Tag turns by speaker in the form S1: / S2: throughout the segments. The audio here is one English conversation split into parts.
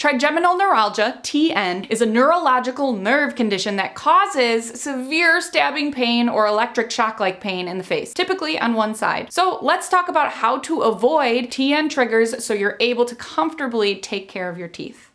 S1: Trigeminal neuralgia, TN, is a neurological nerve condition that causes severe stabbing pain or electric shock-like pain in the face, typically on one side. So let's talk about how to avoid TN triggers so you're able to comfortably take care of your teeth.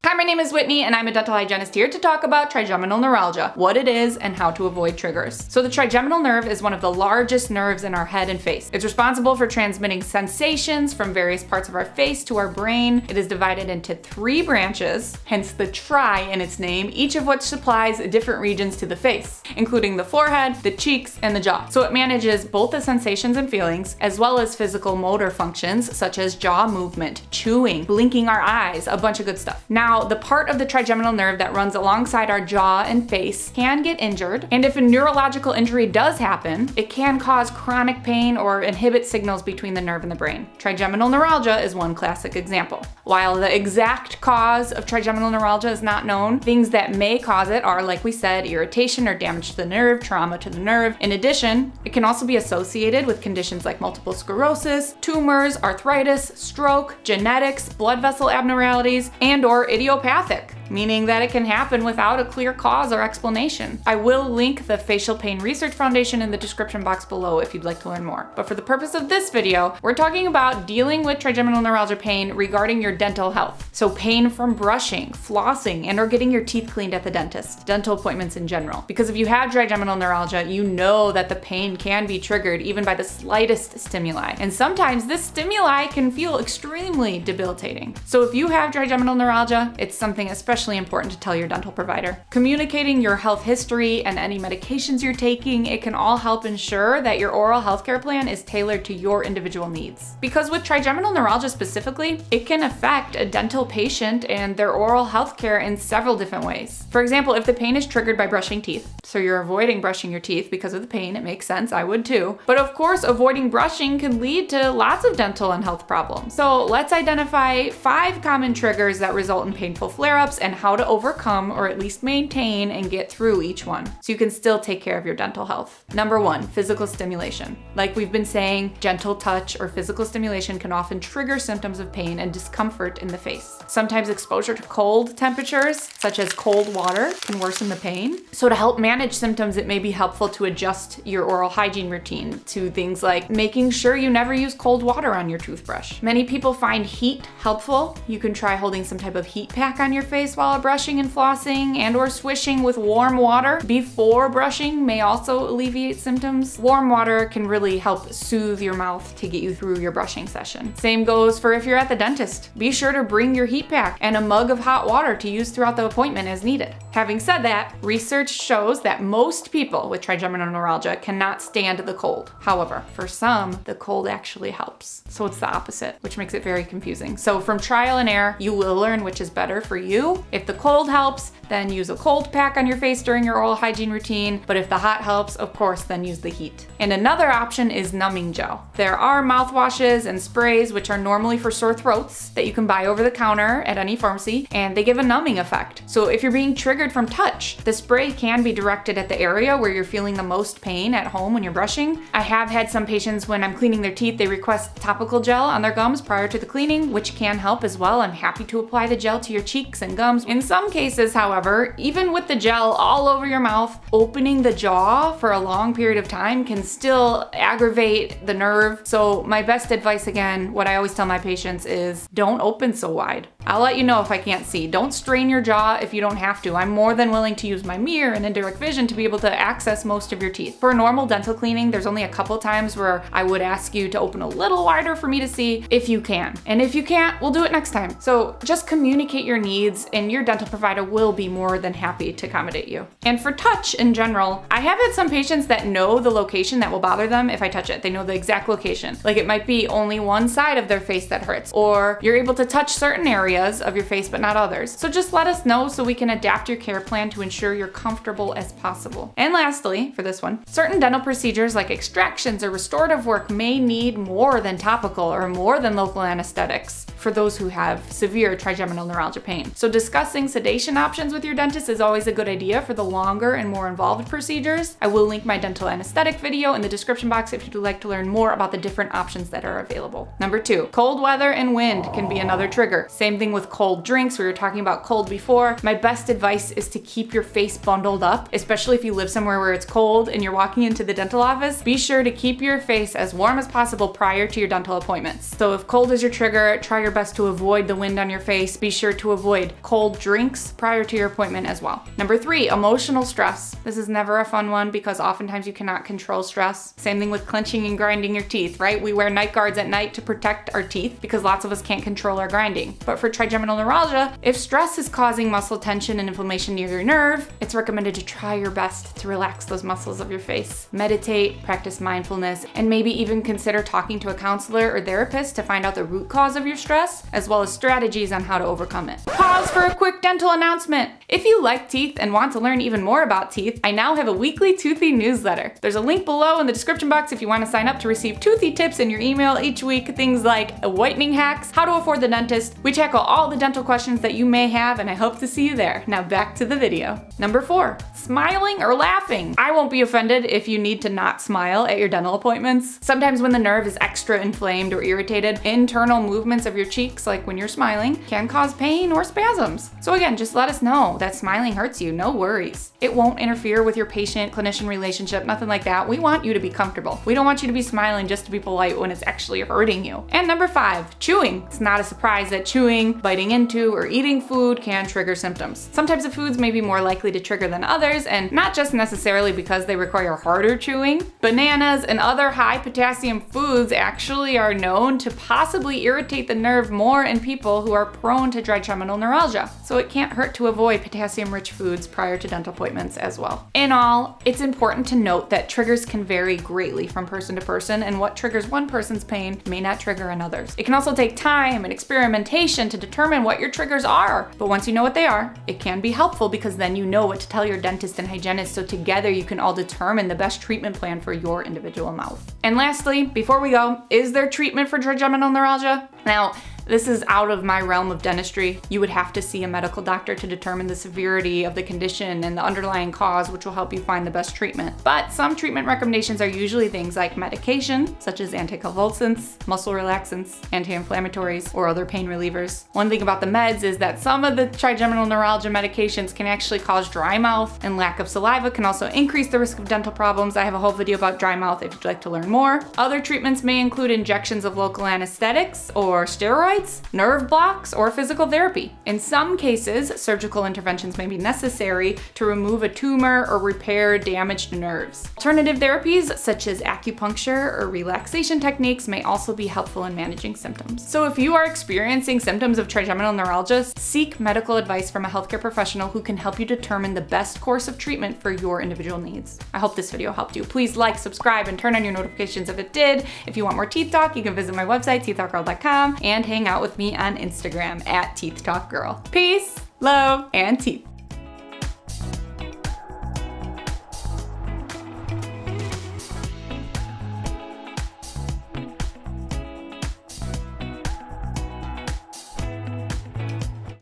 S1: Hi, my name is Whitney and I'm a dental hygienist here to talk about trigeminal neuralgia, what it is and how to avoid triggers. So the trigeminal nerve is one of the largest nerves in our head and face. It's responsible for transmitting sensations from various parts of our face to our brain. It is divided into 3 branches, hence the tri in its name, each of which supplies different regions to the face, including the forehead, the cheeks, and the jaw. So it manages both the sensations and feelings, as well as physical motor functions such as jaw movement, chewing, blinking our eyes, a bunch of good stuff. Now, the part of the trigeminal nerve that runs alongside our jaw and face can get injured, and if a neurological injury does happen, it can cause chronic pain or inhibit signals between the nerve and the brain. Trigeminal neuralgia is one classic example. While the exact cause of trigeminal neuralgia is not known, things that may cause it are, like we said, irritation or damage to the nerve, trauma to the nerve. In addition, it can also be associated with conditions like multiple sclerosis, tumors, arthritis, stroke, genetics, blood vessel abnormalities, and/or idiopathic, meaning that it can happen without a clear cause or explanation. I will link the Facial Pain Research Foundation in the description box below if you'd like to learn more. But for the purpose of this video, we're talking about dealing with trigeminal neuralgia pain regarding your dental health. So pain from brushing, flossing, and or getting your teeth cleaned at the dentist, dental appointments in general. Because if you have trigeminal neuralgia, you know that the pain can be triggered even by the slightest stimuli. And sometimes this stimuli can feel extremely debilitating. So if you have trigeminal neuralgia, it's something especially important to tell your dental provider. Communicating your health history and any medications you're taking, it can all help ensure that your oral healthcare plan is tailored to your individual needs. Because with trigeminal neuralgia specifically, it can affect a dental patient and their oral healthcare in several different ways. For example, if the pain is triggered by brushing teeth, so you're avoiding brushing your teeth because of the pain, it makes sense, I would too. But of course, avoiding brushing can lead to lots of dental and health problems. So let's identify 5 common triggers that result in painful flare-ups and how to overcome or at least maintain and get through each one so you can still take care of your dental health. Number 1, physical stimulation. Like we've been saying, gentle touch or physical stimulation can often trigger symptoms of pain and discomfort in the face. Sometimes exposure to cold temperatures, such as cold water, can worsen the pain. So to help manage symptoms, it may be helpful to adjust your oral hygiene routine to things like making sure you never use cold water on your toothbrush. Many people find heat helpful. You can try holding some type of heat pack on your face while brushing and flossing, and or swishing with warm water before brushing may also alleviate symptoms. Warm water can really help soothe your mouth to get you through your brushing session. Same goes for if you're at the dentist. Be sure to bring your heat pack and a mug of hot water to use throughout the appointment as needed. Having said that, research shows that most people with trigeminal neuralgia cannot stand the cold. However, for some, the cold actually helps. So it's the opposite, which makes it very confusing. So from trial and error, you will learn which is better for you. If the cold helps, then use a cold pack on your face during your oral hygiene routine. But if the hot helps, of course, then use the heat. And another option is numbing gel. There are mouthwashes and sprays, which are normally for sore throats, that you can buy over the counter at any pharmacy, and they give a numbing effect. So if you're being triggered from touch, the spray can be directed at the area where you're feeling the most pain at home when you're brushing. I have had some patients, when I'm cleaning their teeth, they request topical gel on their gums prior to the cleaning, which can help as well. I'm happy to apply the gel to your cheeks and gums. In some cases, however, even with the gel all over your mouth, opening the jaw for a long period of time can still aggravate the nerve. So my best advice, again, what I always tell my patients is don't open so wide. I'll let you know if I can't see. Don't strain your jaw if you don't have to. I'm more than willing to use my mirror and indirect vision to be able to access most of your teeth. For a normal dental cleaning, there's only a couple times where I would ask you to open a little wider for me to see if you can. And if you can't, we'll do it next time. So just communicate your needs and your dental provider will be more than happy to accommodate you. And for touch in general, I have had some patients that know the location that will bother them if I touch it. They know the exact location. Like it might be only one side of their face that hurts, or you're able to touch certain areas areas of your face but not others. So just let us know so we can adapt your care plan to ensure you're comfortable as possible. And lastly, for this one, certain dental procedures like extractions or restorative work may need more than topical or more than local anesthetics for those who have severe trigeminal neuralgia pain. So discussing sedation options with your dentist is always a good idea for the longer and more involved procedures. I will link my dental anesthetic video in the description box if you'd like to learn more about the different options that are available. Number 2, cold weather and wind can be another trigger. Same thing with cold drinks. We were talking about cold before. My best advice is to keep your face bundled up, especially if you live somewhere where it's cold and you're walking into the dental office. Be sure to keep your face as warm as possible prior to your dental appointments. So if cold is your trigger, try your best to avoid the wind on your face. Be sure to avoid cold drinks prior to your appointment as well. Number 3, emotional stress. This is never a fun one because oftentimes you cannot control stress. Same thing with clenching and grinding your teeth, right? We wear night guards at night to protect our teeth because lots of us can't control our grinding. But for trigeminal neuralgia, if stress is causing muscle tension and inflammation near your nerve, it's recommended to try your best to relax those muscles of your face. Meditate, practice mindfulness, and maybe even consider talking to a counselor or therapist to find out the root cause of your stress, as well as strategies on how to overcome it. Pause for a quick dental announcement. If you like teeth and want to learn even more about teeth, I now have a weekly Toothy newsletter. There's a link below in the description box if you want to sign up to receive Toothy tips in your email each week. Things like whitening hacks, how to afford the dentist. We tackle all the dental questions that you may have, and I hope to see you there. Now back to the video. Number 4, smiling or laughing. I won't be offended if you need to not smile at your dental appointments. Sometimes when the nerve is extra inflamed or irritated, internal movements of your cheeks, like when you're smiling, can cause pain or spasms. So again, just let us know that smiling hurts you, no worries. It won't interfere with your patient-clinician relationship, nothing like that. We want you to be comfortable. We don't want you to be smiling just to be polite when it's actually hurting you. And number 5, chewing. It's not a surprise that chewing, biting into, or eating food can trigger symptoms. Some types of foods may be more likely to trigger than others, and not just necessarily because they require harder chewing. Bananas and other high potassium foods actually are known to possibly irritate the nerve more in people who are prone to trigeminal neuralgia. So it can't hurt to avoid potassium-rich foods prior to dental appointments as well. In all, it's important to note that triggers can vary greatly from person to person, and what triggers one person's pain may not trigger another's. It can also take time and experimentation to determine what your triggers are, but once you know what they are, it can be helpful because then you know what to tell your dentist and hygienist, so together you can all determine the best treatment plan for your individual mouth. And lastly, before we go, is there treatment for trigeminal neuralgia? Now, this is out of my realm of dentistry. You would have to see a medical doctor to determine the severity of the condition and the underlying cause, which will help you find the best treatment. But some treatment recommendations are usually things like medication, such as anticonvulsants, muscle relaxants, anti-inflammatories, or other pain relievers. One thing about the meds is that some of the trigeminal neuralgia medications can actually cause dry mouth, and lack of saliva can also increase the risk of dental problems. I have a whole video about dry mouth if you'd like to learn more. Other treatments may include injections of local anesthetics or steroids, nerve blocks, or physical therapy. In some cases, surgical interventions may be necessary to remove a tumor or repair damaged nerves. Alternative therapies such as acupuncture or relaxation techniques may also be helpful in managing symptoms. So if you are experiencing symptoms of trigeminal neuralgia, seek medical advice from a healthcare professional who can help you determine the best course of treatment for your individual needs. I hope this video helped you. Please like, subscribe, and turn on your notifications if it did. If you want more teeth talk, you can visit my website, teethtalkgirl.com, and hang out with me on Instagram at teethtalkgirl. Peace, love, and teeth.